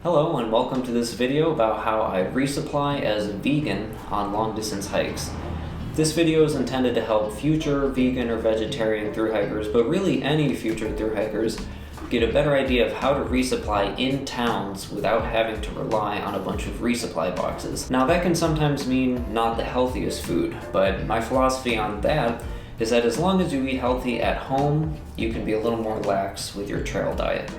Hello and welcome to this video about how I resupply as a vegan on long distance hikes. This video is intended to help future vegan or vegetarian thru-hikers, but really any future thru-hikers, get a better idea of how to resupply in towns without having to rely on a bunch of resupply boxes. Now that can sometimes mean not the healthiest food, but my philosophy on that is that as long as you eat healthy at home, you can be a little more lax with your trail diet.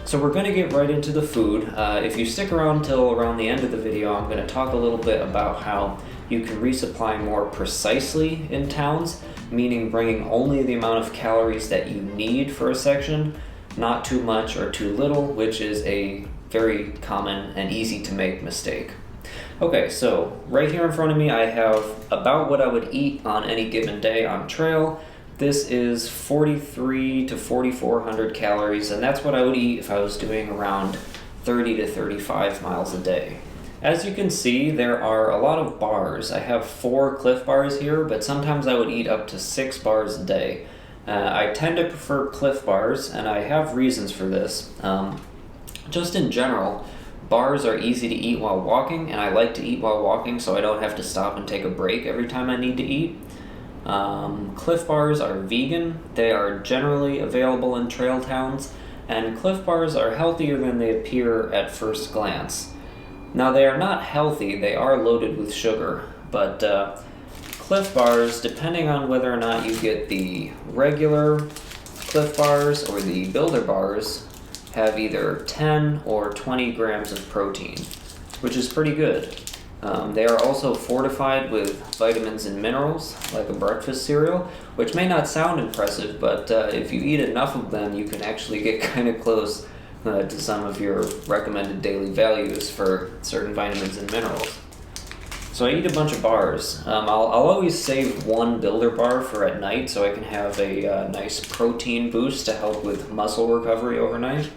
So we're going to get right into the food. If you stick around till around the end of the video, I'm going to talk a little bit about how you can resupply more precisely in towns, meaning bringing only the amount of calories that you need for a section, not too much or too little, which is a very common and easy to make mistake. Okay, so right here in front of me I have about what I would eat on any given day on trail. This is 4,300 to 4,400 calories, and that's what I would eat if I was doing around 30 to 35 miles a day. As you can see, there are a lot of bars. I have 4 Cliff Bars here, but sometimes I would eat up to 6 bars a day. I tend to prefer Cliff Bars, and I have reasons for this. Just in general, bars are easy to eat while walking, and I like to eat while walking so I don't have to stop and take a break every time I need to eat. Cliff Bars are vegan. They are generally available in trail towns, and Cliff Bars are healthier than they appear at first glance. Now they are not healthy, they are loaded with sugar, but Cliff Bars, depending on whether or not you get the regular Cliff Bars or the Builder Bars, have either 10 or 20 grams of protein, which is pretty good. They are also fortified with vitamins and minerals, like a breakfast cereal, which may not sound impressive, but if you eat enough of them, you can actually get kind of close to some of your recommended daily values for certain vitamins and minerals. So I eat a bunch of bars. I'll always save one Builder Bar for at night so I can have a nice protein boost to help with muscle recovery overnight.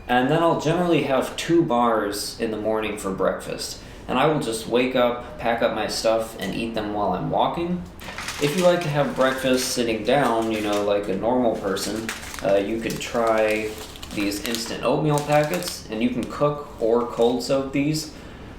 And then I'll generally have 2 bars in the morning for breakfast. And I will just wake up, pack up my stuff, and eat them while I'm walking. If you like to have breakfast sitting down, like a normal person, you could try these instant oatmeal packets, and you can cook or cold soak these.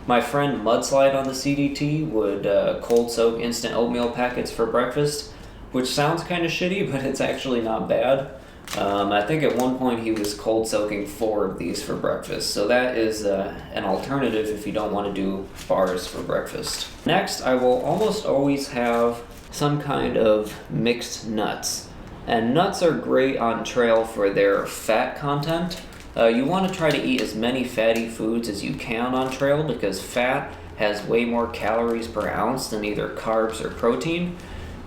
My friend Mudslide on the CDT would cold soak instant oatmeal packets for breakfast, which sounds kind of shitty, but it's actually not bad. I think at one point he was cold soaking 4 of these for breakfast, so that is an alternative if you don't want to do bars for breakfast. Next, I will almost always have some kind of mixed nuts. And nuts are great on trail for their fat content. You want to try to eat as many fatty foods as you can on trail because fat has way more calories per ounce than either carbs or protein.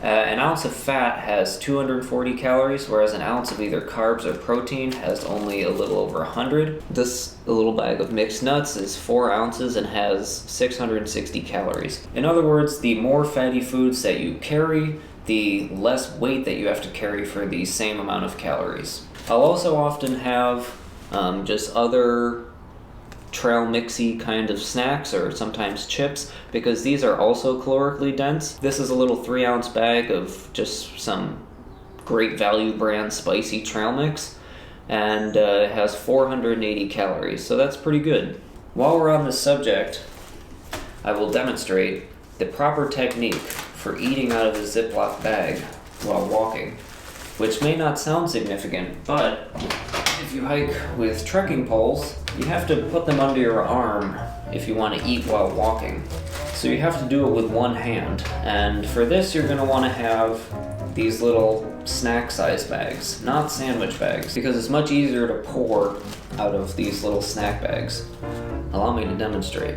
An ounce of fat has 240 calories, whereas an ounce of either carbs or protein has only a little over 100. This little bag of mixed nuts is 4 ounces and has 660 calories. In other words, the more fatty foods that you carry, the less weight that you have to carry for the same amount of calories. I'll also often have just other trail mixy kind of snacks or sometimes chips because these are also calorically dense. This is a little 3-ounce bag of just some great value brand spicy trail mix, and it has 480 calories, so that's pretty good. While we're on this subject, I will demonstrate the proper technique for eating out of a Ziploc bag while walking, which may not sound significant, but if you hike with trekking poles, you have to put them under your arm if you want to eat while walking. So you have to do it with one hand, and for this you're going to want to have these little snack size bags, not sandwich bags, because it's much easier to pour out of these little snack bags. Allow me to demonstrate.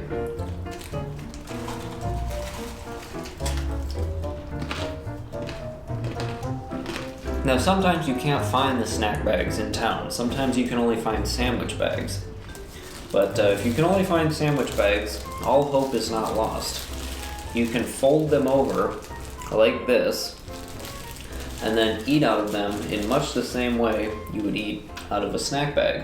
Now sometimes you can't find the snack bags in town. Sometimes you can only find sandwich bags. But if you can only find sandwich bags, all hope is not lost. You can fold them over like this, and then eat out of them in much the same way you would eat out of a snack bag.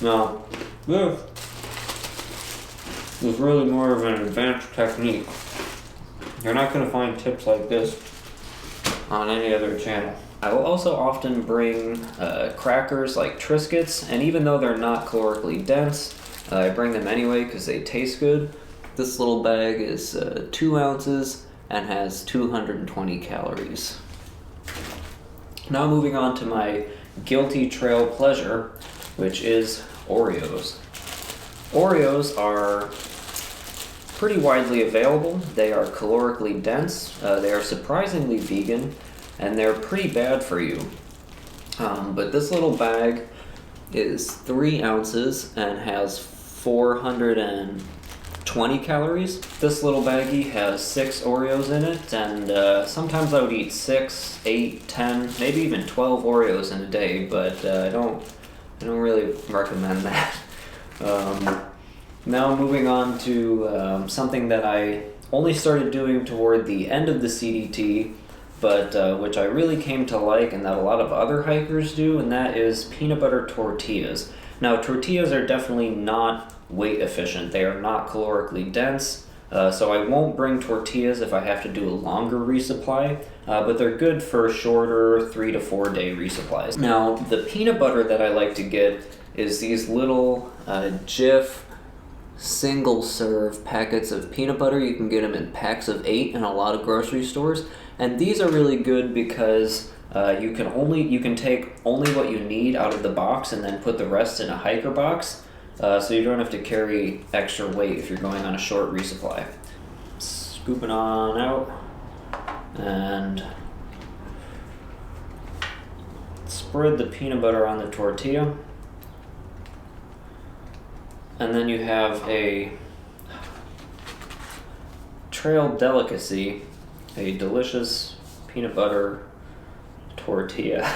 Now, this is really more of an advanced technique. You're not going to find tips like this on any other channel. I will also often bring crackers like Triscuits, and even though they're not calorically dense, I bring them anyway because they taste good. This little bag is 2 ounces and has 220 calories. Now moving on to my guilty trail pleasure, which is Oreos. Oreos are pretty widely available. They are calorically dense, they are surprisingly vegan, and they're pretty bad for you. But this little bag is 3 ounces and has 420 calories. This little baggie has 6 Oreos in it, and sometimes I would eat 6, 8, 10, maybe even 12 Oreos in a day, but I don't really recommend that. Now moving on to something that I only started doing toward the end of the CDT, but which I really came to like and that a lot of other hikers do, and that is peanut butter tortillas. Now, tortillas are definitely not weight efficient. They are not calorically dense, so I won't bring tortillas if I have to do a longer resupply, but they're good for shorter 3 to 4 day resupplies. Now, the peanut butter that I like to get is these little Jif single serve packets of peanut butter. You can get them in packs of 8 in a lot of grocery stores, and these are really good because you can take only what you need out of the box and then put the rest in a hiker box, so you don't have to carry extra weight if you're going on a short resupply. Scoop it on out and spread the peanut butter on the tortilla. And then you have a trail delicacy, a delicious peanut butter tortilla.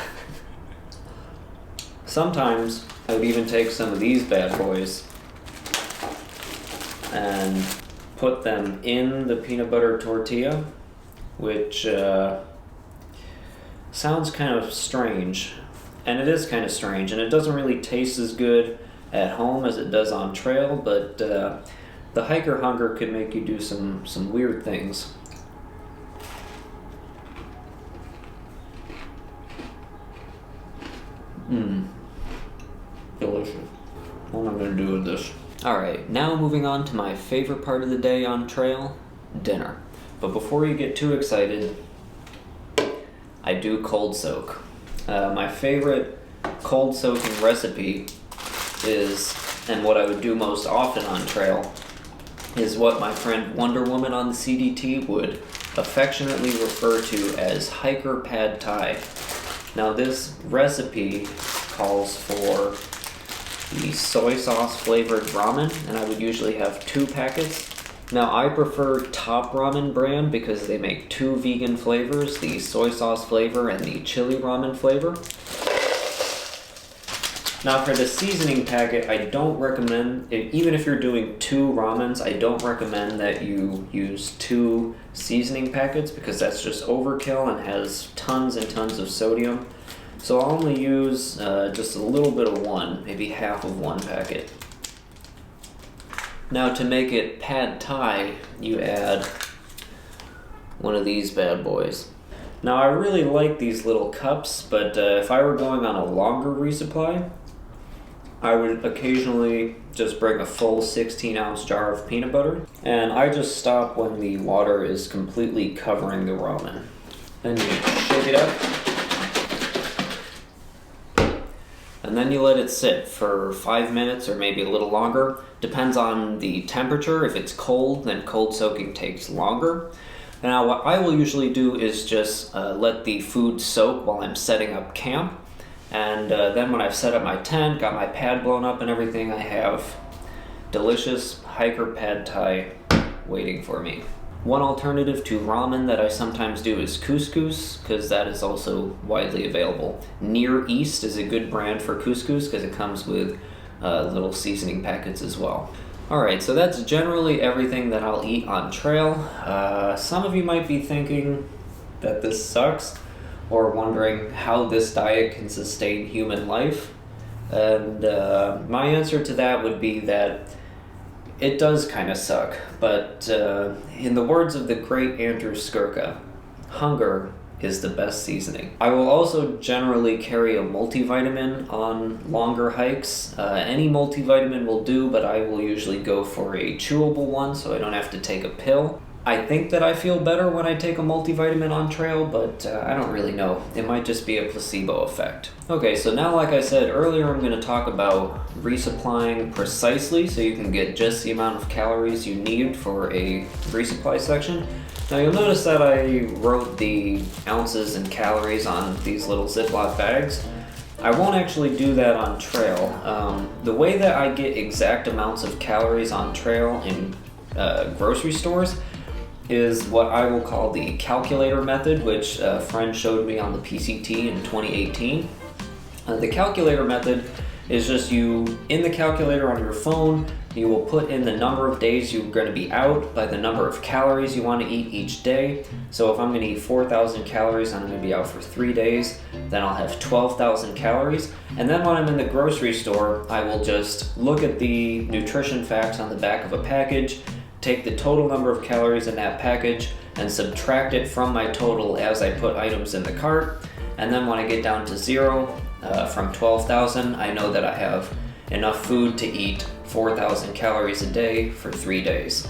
Sometimes I would even take some of these bad boys and put them in the peanut butter tortilla, which sounds kind of strange, and it is kind of strange, and it doesn't really taste as good at home as it does on trail, but the hiker hunger could make you do some weird things. Delicious. What am I going to do with this? Alright, now moving on to my favorite part of the day on trail, dinner. But before you get too excited, I do cold soak. My favorite cold soaking recipe is, and what I would do most often on trail, is what my friend Wonder Woman on the CDT would affectionately refer to as hiker pad thai. Now this recipe calls for the soy sauce flavored ramen, and I would usually have 2 packets. Now I prefer Top Ramen brand because they make 2 vegan flavors, the soy sauce flavor and the chili ramen flavor. Now for the seasoning packet, I don't recommend, even if you're doing 2 ramens, I don't recommend that you use 2 seasoning packets because that's just overkill and has tons and tons of sodium. So I'll only use just a little bit of one, maybe half of 1 packet. Now to make it pad thai, you add one of these bad boys. Now I really like these little cups, but if I were going on a longer resupply, I would occasionally just bring a full 16-ounce jar of peanut butter, and I just stop when the water is completely covering the ramen. Then you shake it up, and then you let it sit for 5 minutes or maybe a little longer. Depends on the temperature. If it's cold, then cold soaking takes longer. Now what I will usually do is just let the food soak while I'm setting up camp. And then when I've set up my tent, got my pad blown up and everything, I have delicious hiker pad thai waiting for me. One alternative to ramen that I sometimes do is couscous, because that is also widely available. Near East is a good brand for couscous because it comes with little seasoning packets as well. Alright, so that's generally everything that I'll eat on trail. Some of you might be thinking that this sucks, or wondering how this diet can sustain human life. And my answer to that would be that it does kind of suck, but in the words of the great Andrew Skirka, hunger is the best seasoning. I will also generally carry a multivitamin on longer hikes. Any multivitamin will do, but I will usually go for a chewable one so I don't have to take a pill. I think that I feel better when I take a multivitamin on trail, but I don't really know. It might just be a placebo effect. Okay, so now like I said earlier, I'm going to talk about resupplying precisely so you can get just the amount of calories you need for a resupply section. Now you'll notice that I wrote the ounces and calories on these little Ziploc bags. I won't actually do that on trail. The way that I get exact amounts of calories on trail in grocery stores is what I will call the calculator method, which a friend showed me on the PCT in 2018. The calculator method is just in the calculator on your phone, you will put in the number of days you're going to be out by the number of calories you want to eat each day. So if I'm going to eat 4,000 calories and I'm going to be out for 3 days, then I'll have 12,000 calories. And then when I'm in the grocery store, I will just look at the nutrition facts on the back of a package, take the total number of calories in that package and subtract it from my total as I put items in the cart. And then when I get down to zero, from 12,000, I know that I have enough food to eat 4,000 calories a day for 3 days.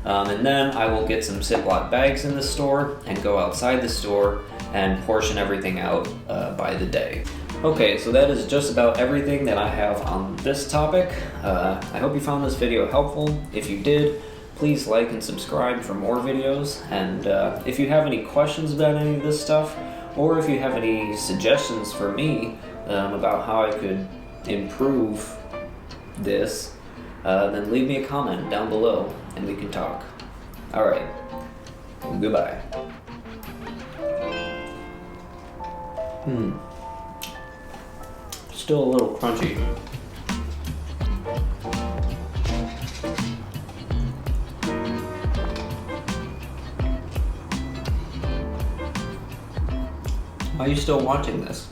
And then I will get some Ziploc bags in the store and go outside the store and portion everything out by the day. Okay, so that is just about everything that I have on this topic. I hope you found this video helpful. If you did, please like and subscribe for more videos. And if you have any questions about any of this stuff, or if you have any suggestions for me about how I could improve this, then leave me a comment down below and we can talk. Alright, goodbye. Still a little crunchy. Why are you still watching this?